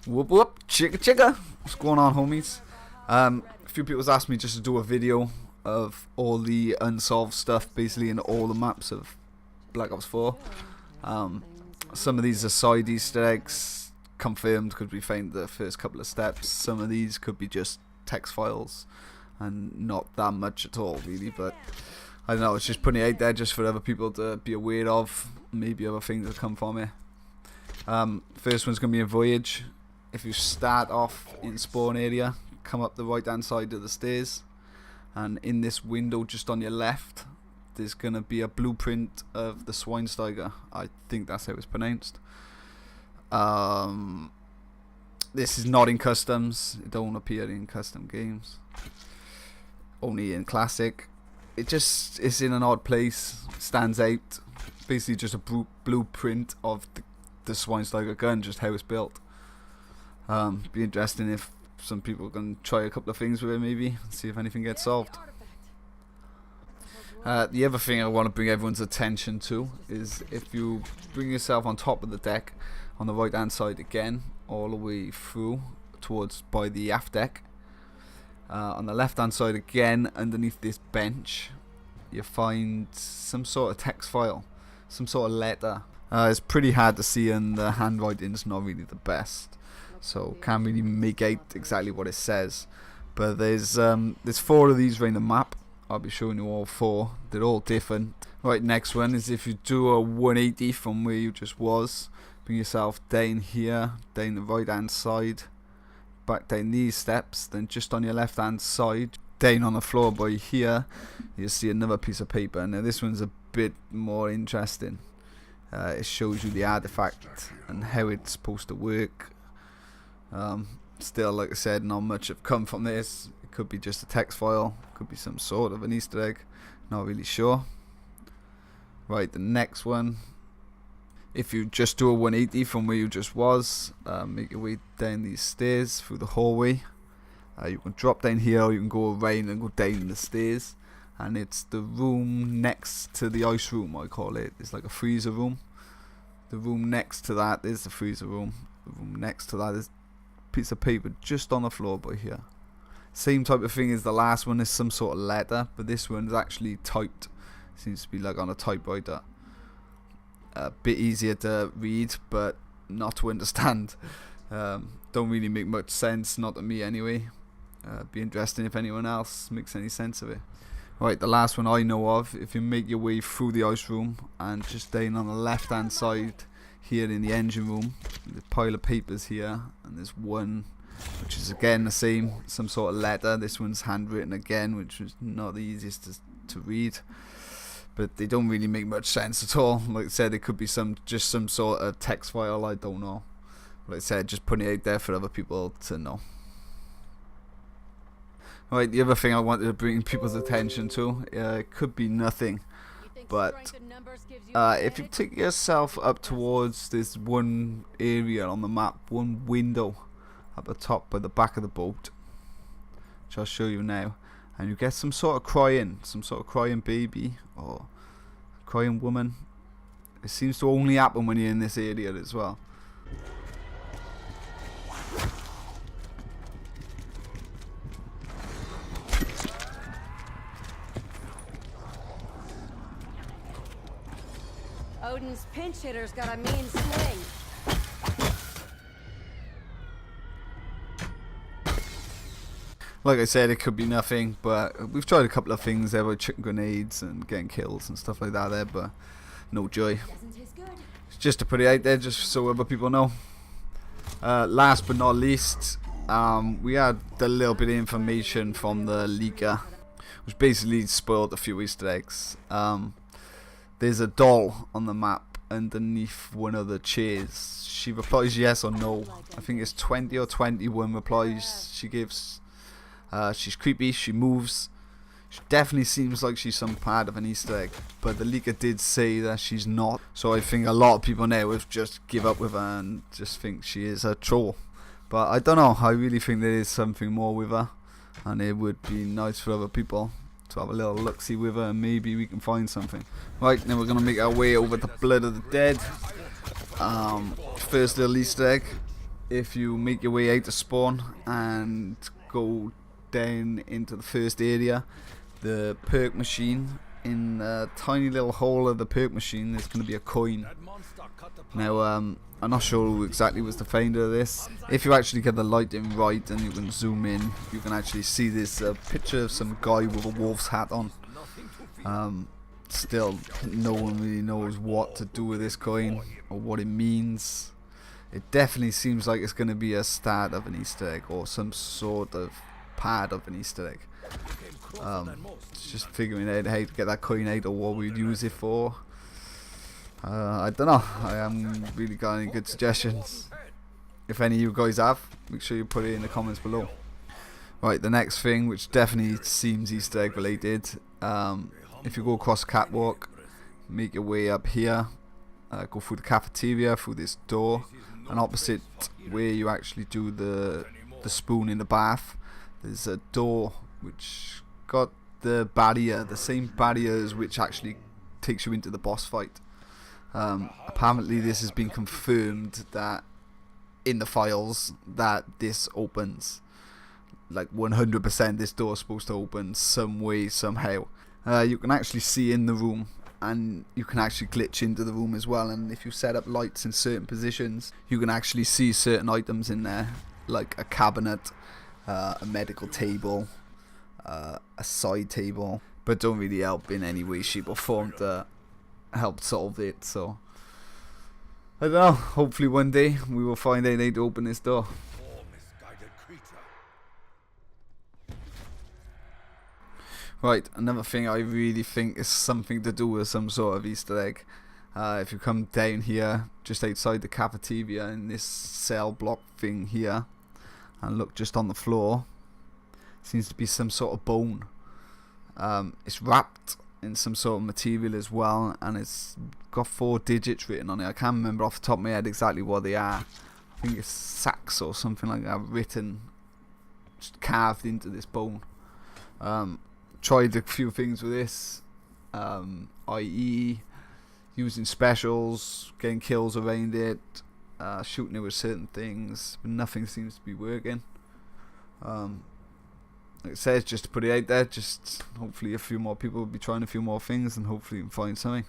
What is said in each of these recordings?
Whoop whoop, chicka chicka. What's going on, homies? A few people's asked me just to do a video of all the unsolved stuff, basically in all the maps of Black Ops 4. Some of these are side Easter eggs, confirmed because we found the first couple of steps. Some of these could be just text files, and not that much at all, really. But I don't know, it's just putting it out there just for other people to be aware of. Maybe other things that come from it. First one's going to be a voyage. If you start off in spawn area, come up the right hand side of the stairs, and in this window just on your left there's going to be a blueprint of the Schweinsteiger. I think that's how it's pronounced. This is not in customs, it don't appear in custom games, only in classic. It's in an odd place, stands out. Basically just a blueprint of the Schweinsteiger gun, just how it's built. Be interesting if some people can try a couple of things with it, maybe, and see if anything gets solved. The other thing I want to bring everyone's attention to is if you bring yourself on top of the deck, on the right hand side again, all the way through towards by the aft deck, on the left hand side again, underneath this bench, you find some sort of text file, some sort of letter. It's pretty hard to see, and the handwriting's not really the best, so can't really make out exactly what it says. But there's 4 of these around the map. I'll be showing you all 4. They're all different. Right, next one is if you do a 180 from where you just was, bring yourself down here, down the right hand side, back down these steps, then just on your left hand side, down on the floor by here, you'll see another piece of paper. Now this one's a bit more interesting. It shows you the artifact and how it's supposed to work. Still, like I said, not much have come from this. It could be just a text file, could be some sort of an Easter egg, not really sure. Right, the next one, if you just do a 180 from where you just was, make your way down these stairs through the hallway. You can drop down here, or you can go around and go down the stairs, and it's the room next to the ice room, I call it. It's like a freezer room. The room next to that is the freezer room. The room next to that is a piece of paper just on the floor by here. Same type of thing as the last one, is some sort of letter, but this one is actually typed. Seems to be like on a typewriter. A bit easier to read, but not to understand. Don't really make much sense, not to me anyway. Be interesting if anyone else makes any sense of it. Right, the last one I know of, if you make your way through the ice room and just down on the left hand side here in the engine room, there's a pile of papers here, and there's one which is again the same, some sort of letter. This one's handwritten again, which was not the easiest to read, but they don't really make much sense at all. Like I said, it could be just some sort of text file, I don't know. Like I said, just putting it out there for other people to know. Right, the other thing I wanted to bring people's attention to, it could be nothing, but if you take yourself up towards this one area on the map, one window at the top by the back of the boat, which I'll show you now, and you get some sort of crying baby or crying woman. It seems to only happen when you're in this area as well. Odin's pinch hitter's got a mean swing. Like I said, it could be nothing, but we've tried a couple of things there with chicken grenades and getting kills and stuff like that there, but no joy. It's just to put it out there, just so other people know. Last but not least, we had a little bit of information from the leaker, which basically spoiled a few Easter eggs. There's a doll on the map underneath one of the chairs. She replies yes or no. I think it's 20 or 21 replies she gives. She's creepy, she moves. She definitely seems like she's some part of an Easter egg, but the leaker did say that she's not. So I think a lot of people now have just give up with her and just think she is a troll. But I don't know, I really think there is something more with her, and it would be nice for other people to have a little look-see with her, and maybe we can find something. Right, now we're going to make our way over the blood of the dead. First little Easter egg. if you make your way out to spawn and go down into the first area, the perk machine, in a tiny little hole of the perk machine there's going to be a coin. Now I'm not sure who exactly was the finder of this. If you actually get the lighting right and you can zoom in, you can actually see this picture of some guy with a wolf's hat on. Still, no one really knows what to do with this coin or what it means. It definitely seems like it's going to be a start of an Easter egg or some sort of part of an Easter egg. It's just figuring out how to get that coin out or what we'd use it for. I don't know. I haven't really got any good suggestions. If any of you guys have, make sure you put it in the comments below. Right, the next thing, which definitely seems Easter egg related, if you go across the catwalk, make your way up here, go through the cafeteria, through this door, and opposite where you actually do the spoon in the bath, there's a door which got the barrier, the same barriers which actually takes you into the boss fight. Apparently this has been confirmed that in the files that this opens, like 100% this door is supposed to open some way, somehow. You can actually see in the room, and you can actually glitch into the room as well, and if you set up lights in certain positions you can actually see certain items in there, like a cabinet, a medical table, a side table, but don't really help in any way, shape or form to help solve it. So I don't know, hopefully one day we will find out how to open this door. Right, another thing I really think is something to do with some sort of Easter egg. If you come down here, just outside the cafeteria in this cell block thing here, and look just on the floor, seems to be some sort of bone. It's wrapped in some sort of material as well, and it's got 4 digits written on it. I can't remember off the top of my head exactly what they are. I think it's sacks or something like that, written, just carved into this bone. Tried a few things with this, i.e. using specials, getting kills around it, shooting it with certain things, but nothing seems to be working. Like it says, just to put it out there, just hopefully a few more people will be trying a few more things and hopefully you can find something.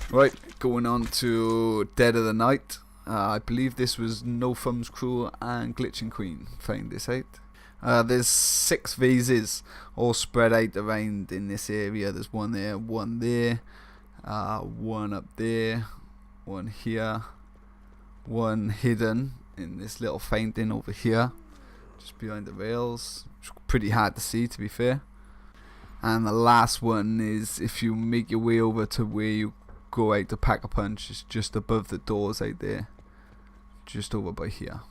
Right, going on to Dead of the Night. I believe this was No Thumbs Crew and Glitching Queen found this out. There's 6 vases all spread out around in this area. There's one there, one up there, one here, one hidden in this little fountain over here, just behind the rails. It's pretty hard to see, to be fair. And the last one is if you make your way over to where you go out to pack a punch, it's just above the doors out there, just over by here.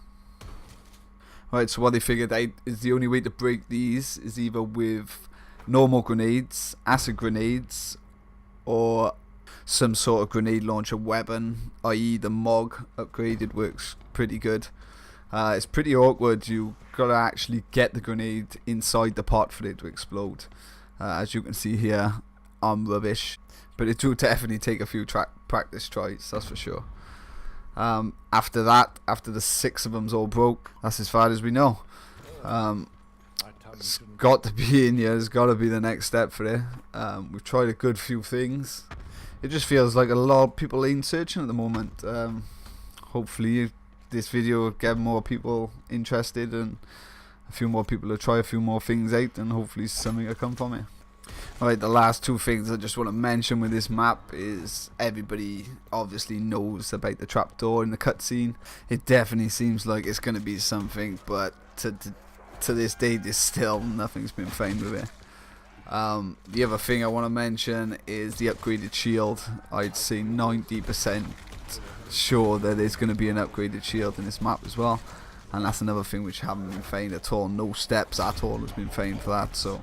Right, so what they figured out is the only way to break these is either with normal grenades, acid grenades, or some sort of grenade launcher weapon, i.e. the MOG upgraded works pretty good. It's pretty awkward, you gotta actually get the grenade inside the pot for it to explode. As you can see here, I'm rubbish, but it do definitely take a few practice tries, that's for sure. After that, after the 6 of them's all broke, that's as far as we know. It's got to be in here, it's got to be the next step for it. We've tried a good few things. It just feels like a lot of people ain't searching at the moment. Hopefully this video will get more people interested and a few more people will try a few more things out, and hopefully something will come from it. Alright, the last 2 things I just want to mention with this map is everybody obviously knows about the trapdoor in the cutscene. It definitely seems like it's going to be something, but to this day there's still nothing's been found with it. The other thing I want to mention is the upgraded shield. I'd say 90% sure that there's going to be an upgraded shield in this map as well, and that's another thing which haven't been found at all. No steps at all has been found for that, so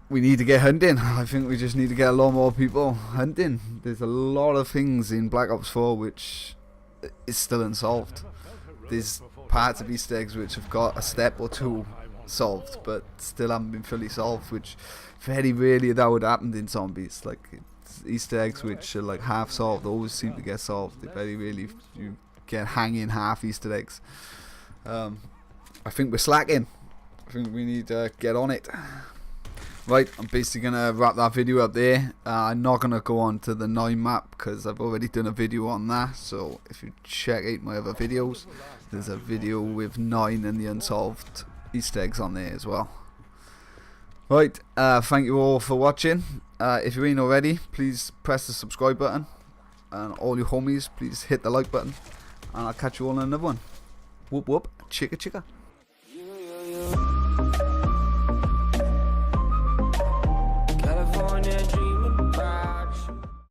we need to get hunting. I think we just need to get a lot more people hunting. There's a lot of things in Black Ops 4 which is still unsolved. There's parts of Easter eggs which have got a step or 2 solved but still haven't been fully solved, which very rarely that would happen in zombies. Like, Easter eggs which are like half solved always seem to get solved. They very rarely you get hanging half Easter eggs. I think we're slacking. I think we need to get on it. Right, I'm basically going to wrap that video up there. I'm not going to go on to the 9 map because I've already done a video on that. So if you check out my other videos, there's a video with 9 and the Unsolved Easter eggs on there as well. Right, thank you all for watching. If you ain't already, please press the subscribe button. And all you homies, please hit the like button. And I'll catch you all in another one. Whoop whoop, chicka chicka.